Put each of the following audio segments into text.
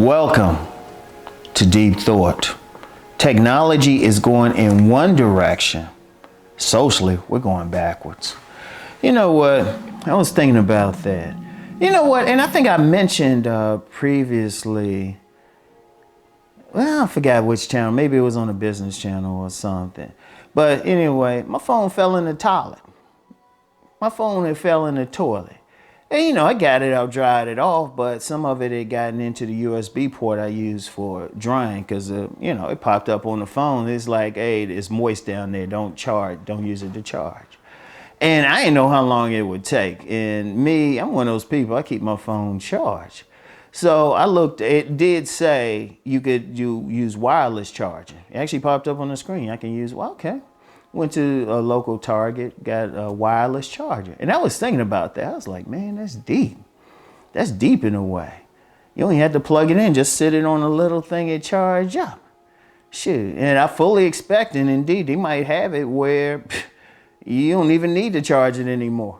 Welcome to Deep Thought. Technology is going in one direction. Socially, we're going backwards. You know what? I was thinking about that. You know what? And I think I mentioned previously, well, I forgot which channel. Maybe it was on a business channel or something. But anyway, my phone fell in the toilet. My phone had fell in the toilet. And I got it, I dried it off, but some of it had gotten into the USB port I use for drying because, it popped up on the phone. It's like, hey, it's moist down there. Don't use it to charge. And I didn't know how long it would take. And me, I'm one of those people, I keep my phone charged. So I looked, it did say you use wireless charging. It actually popped up on the screen. I can use, okay. Went to a local Target, got a wireless charger. And I was thinking about that. I was like, man, that's deep. That's deep in a way. You only had to plug it in, just sit it on a little thing and charge up. Shoot. And I fully expect, and indeed, they might have it where you don't even need to charge it anymore.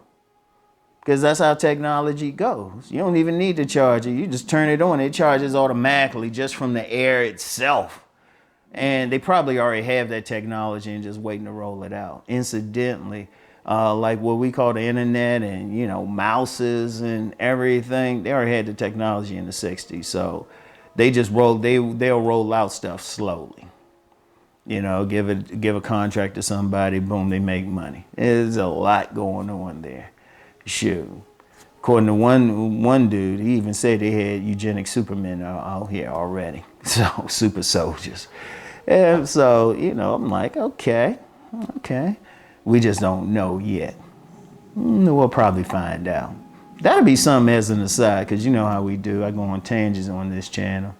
Because that's how technology goes. You don't even need to charge it. You just turn it on. It charges automatically just from the air itself. And they probably already have that technology and just waiting to roll it out. Incidentally, like what we call the internet and, mouses and everything, they already had the technology in the 60s. So they just they'll roll out stuff slowly. Give a contract to somebody, boom, they make money. There's a lot going on there. Shoot. According to one dude, he even said they had eugenic supermen out here already. So super soldiers. And so, I'm like, okay. We just don't know yet. We'll probably find out. That'll be something as an aside, because you know how we do. I go on tangents on this channel.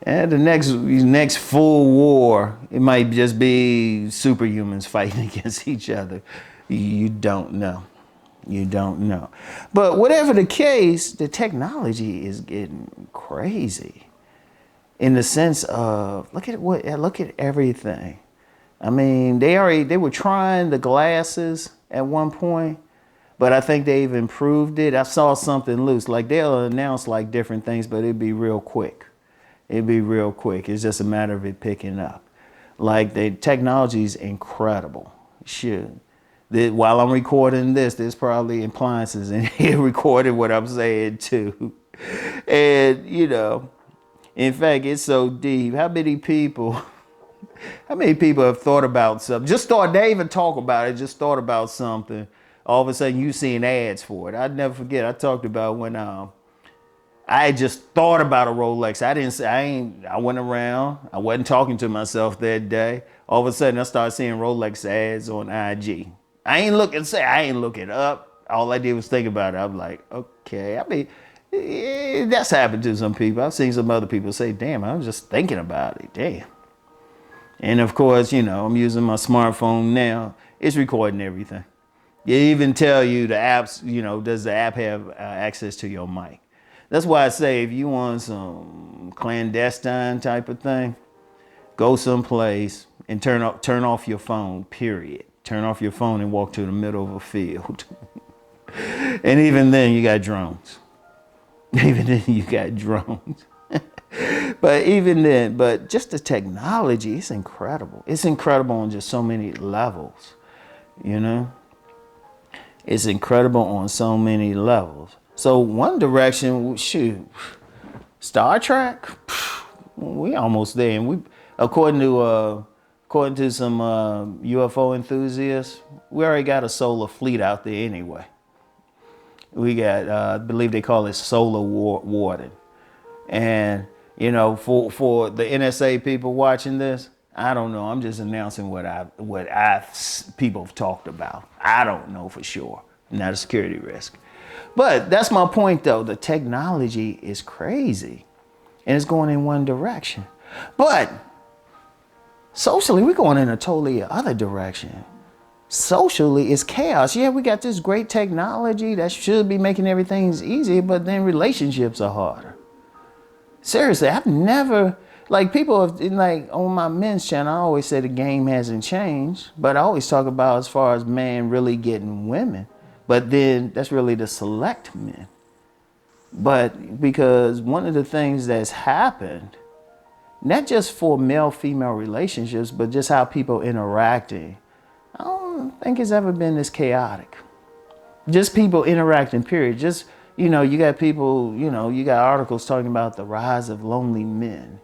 And the next full war, it might just be superhumans fighting against each other. You don't know. You don't know. But whatever the case, the technology is getting crazy. In the sense of, look at everything. I mean, they were trying the glasses at one point, but I think they've improved it. I saw something loose. Like they'll announce like different things, but it'd be real quick. It's just a matter of it picking up. Like the technology's incredible. Shoot. While I'm recording this, there's probably appliances in here recording what I'm saying too. And, in fact, it's so deep. How many people have thought about something? They even talk about it, just thought about something. All of a sudden, you seeing ads for it. I'd never forget. I talked about when I just thought about a Rolex. I went around. I wasn't talking to myself that day. All of a sudden, I started seeing Rolex ads on IG. I ain't looking up. All I did was think about it. I'm like, okay. That's happened to some people. I've seen some other people say, damn, I was just thinking about it. Damn. And of course, I'm using my smartphone now. It's recording everything. It even tell you the apps, does the app have access to your mic? That's why I say if you want some clandestine type of thing, go someplace and turn off your phone, period. Turn off your phone and walk to the middle of a field. And even then, you got drones. But just the technology, it's incredible. It's incredible on just so many levels, It's incredible on so many levels. So one direction, shoot, Star Trek, we almost there. And we, according to some UFO enthusiasts, we already got a solar fleet out there anyway. We got, I believe they call it solar warden. And, for the NSA people watching this, I don't know. I'm just announcing what people have talked about. I don't know for sure. Not a security risk. But that's my point, though. The technology is crazy. And it's going in one direction. But socially, we're going in a totally other direction. Socially, it's chaos. Yeah, we got this great technology that should be making everything easier, but then relationships are harder. Seriously, I've never, people have, on my men's channel, I always say the game hasn't changed, but I always talk about as far as man really getting women, but then that's really the select men. But because one of the things that's happened, not just for male-female relationships, but just how people interacting, I don't think it's ever been this chaotic. Just people interacting, period. Just, you got people, you got articles talking about the rise of lonely men.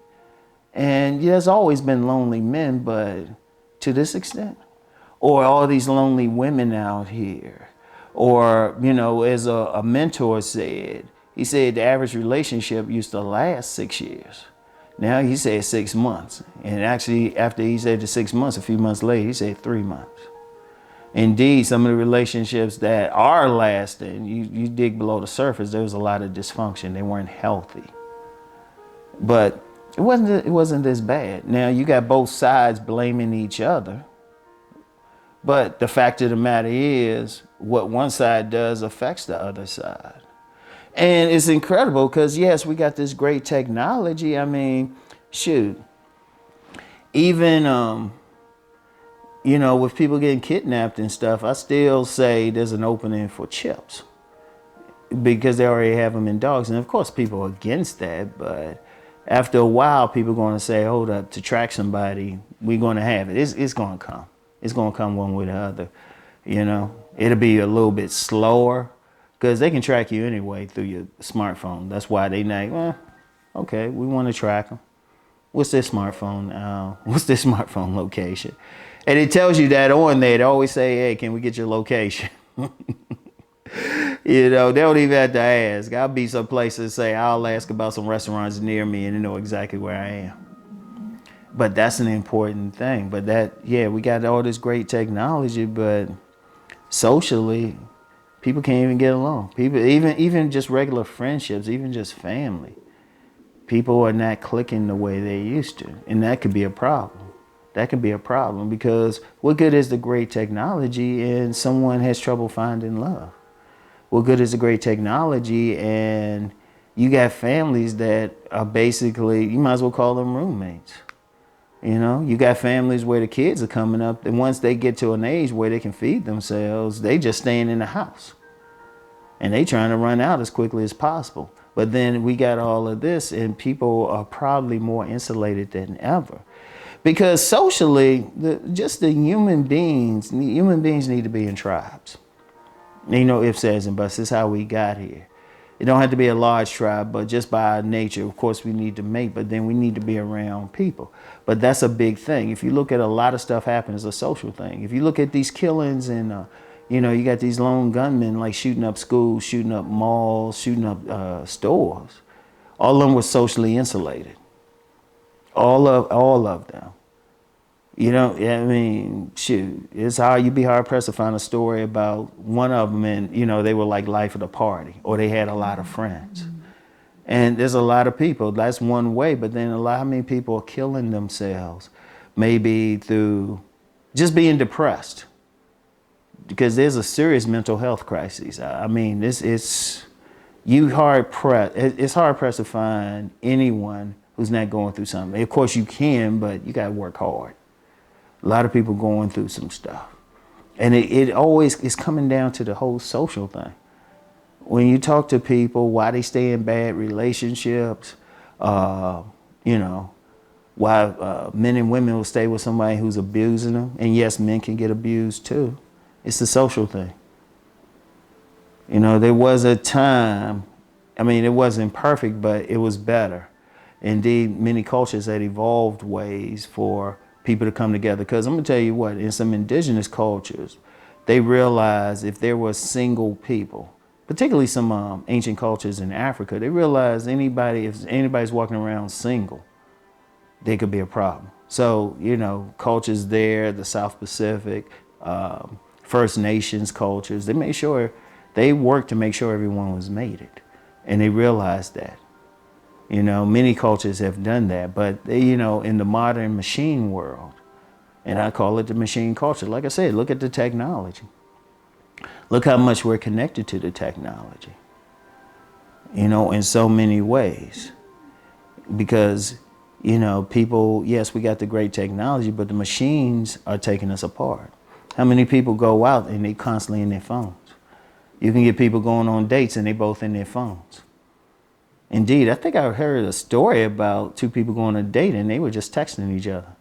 And there's always been lonely men, but to this extent. Or all these lonely women out here. Or, as a mentor said, he said the average relationship used to last 6 years. Now he said 6 months. And actually, after he said the 6 months, a few months later, he said 3 months. Indeed, some of the relationships that are lasting, you dig below the surface, there was a lot of dysfunction. They weren't healthy. But it wasn't this bad. Now, you got both sides blaming each other. But the fact of the matter is, what one side does affects the other side. And it's incredible because, yes, we got this great technology. I mean, shoot, even, with people getting kidnapped and stuff, I still say there's an opening for chips because they already have them in dogs. And of course, people are against that. But after a while, people are going to say, hold up, to track somebody, we're going to have it. It's going to come. It's going to come one way or the other. It'll be a little bit slower because they can track you anyway through your smartphone. That's why they like, okay, we want to track them. What's their smartphone? What's their smartphone location? And it tells you that on there. They always say, hey, can we get your location? They don't even have to ask. I'll be some places say, I'll ask about some restaurants near me and they know exactly where I am. But that's an important thing. But we got all this great technology, but socially, people can't even get along. People, even just regular friendships, even just family, people are not clicking the way they used to. And that could be a problem. That can be a problem because what good is the great technology and someone has trouble finding love? What good is the great technology and you got families that are basically, you might as well call them roommates. You got families where the kids are coming up and once they get to an age where they can feed themselves, they just staying in the house. And they trying to run out as quickly as possible. But then we got all of this and people are probably more insulated than ever. Because socially, the human beings need to be in tribes. Ifs, ands, and buts. This is how we got here. It don't have to be a large tribe, but just by our nature, of course, we need to mate, but then we need to be around people. But that's a big thing. If you look at a lot of stuff happen as a social thing. If you look at these killings and, you got these lone gunmen like shooting up schools, shooting up malls, shooting up stores. All of them were socially insulated. All of them. Shoot, you'd be hard pressed to find a story about one of them and, they were like life of the party or they had a lot of friends. Mm-hmm. And there's a lot of people, that's one way, but then how many people are killing themselves? Maybe through just being depressed because there's a serious mental health crisis. It's hard pressed to find anyone who's not going through something. Of course you can, but you got to work hard. A lot of people going through some stuff. And it always is coming down to the whole social thing. When you talk to people, why they stay in bad relationships, why men and women will stay with somebody who's abusing them. And yes, men can get abused too. It's the social thing. There was a time, it wasn't perfect, but it was better. Indeed, many cultures had evolved ways for people to come together. Because I'm going to tell you what, in some indigenous cultures, they realized if there were single people, particularly some ancient cultures in Africa, they realized if anybody's walking around single, they could be a problem. So, cultures there, the South Pacific, First Nations cultures, they worked to make sure everyone was mated. And they realized that. Many cultures have done that, but in the modern machine world, and I call it the machine culture, like I said, look at the technology. Look how much we're connected to the technology, in so many ways. Because, people, yes, we got the great technology, but the machines are taking us apart. How many people go out and they constantly in their phones? You can get people going on dates and they both in their phones. Indeed, I think I heard a story about two people going on a date and they were just texting each other.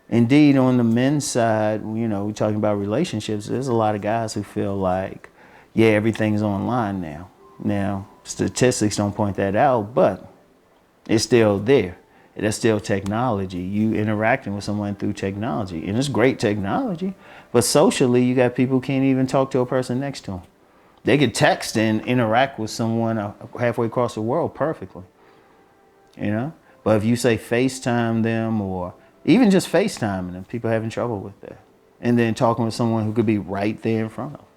Indeed, on the men's side, you know, we're talking about relationships, there's a lot of guys who feel like, yeah, everything's online now. Now, statistics don't point that out, but it's still there. That's still technology. You interacting with someone through technology. And it's great technology, but socially, you got people who can't even talk to a person next to them. They could text and interact with someone halfway across the world perfectly, you know? But if you say FaceTime them or even just FaceTiming them, people are having trouble with that. And then talking with someone who could be right there in front of them.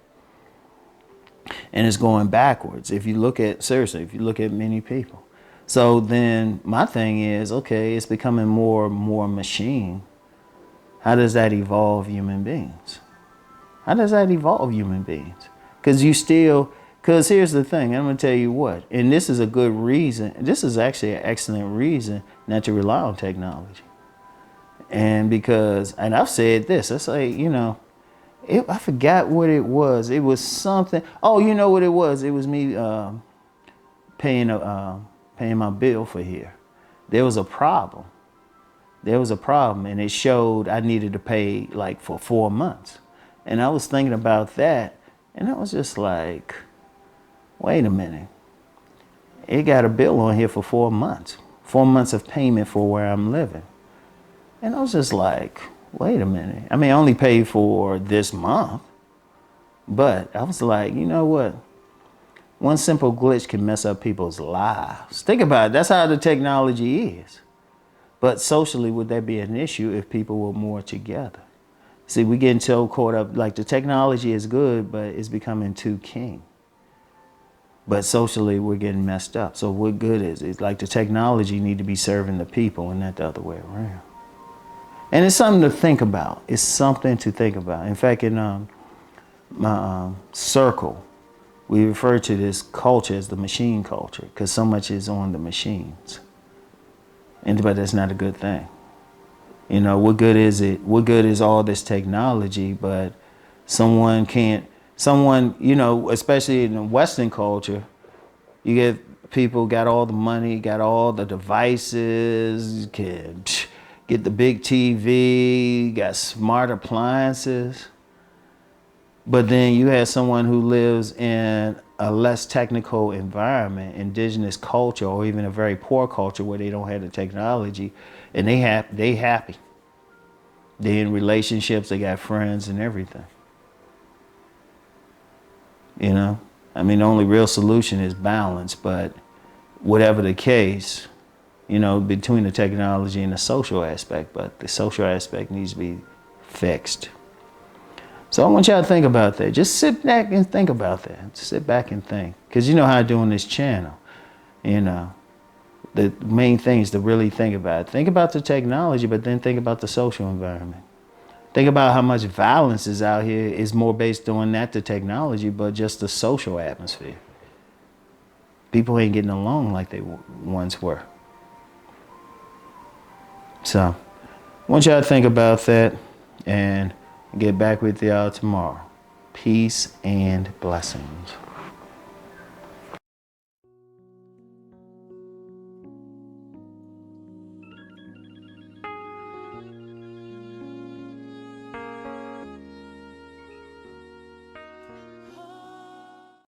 And it's going backwards. If you look at, seriously, if you look at many people. So then my thing is, okay, it's becoming more and more machine. How does that evolve human beings? How does that evolve human beings? Because here's the thing, I'm going to tell you what, and this is a good reason, this is actually an excellent reason not to rely on technology. And I've said this, I say, you know, I forgot what it was. It was something, oh, you know what it was? It was me paying my bill for here. There was a problem. And it showed I needed to pay like for 4 months. And I was thinking about that. And I was just like, wait a minute. It got a bill on here for 4 months. 4 months of payment for where I'm living. And I was just like, wait a minute. I mean, I only paid for this month. But I was like, you know what? One simple glitch can mess up people's lives. Think about it. That's how the technology is. But socially, would that be an issue if people were more together? See, we're getting so caught up, like the technology is good, but it's becoming too king. But socially, we're getting messed up. So what good is it? It's like the technology need to be serving the people and not the other way around. And it's something to think about. It's something to think about. In fact, in my circle, we refer to this culture as the machine culture because so much is on the machines. But that's not a good thing. You know, what good is it? What good is all this technology, but someone, you know, especially in the Western culture, you get people got all the money, got all the devices, can get the big TV, got smart appliances. But then you have someone who lives in a less technical environment, indigenous culture, or even a very poor culture where they don't have the technology, and they happy. They're in relationships, they got friends and everything. You know? I mean, the only real solution is balance, but whatever the case, you know, between the technology and the social aspect, but the social aspect needs to be fixed. So I want y'all to think about that. Just sit back and think about that. Just sit back and think. Because you know how I do on this channel. You know, the main thing is to really think about it. Think about the technology, but then think about the social environment. Think about how much violence is out here is more based on not the technology, but just the social atmosphere. People ain't getting along like they once were. So I want y'all to think about that and get back with y'all tomorrow. Peace and blessings.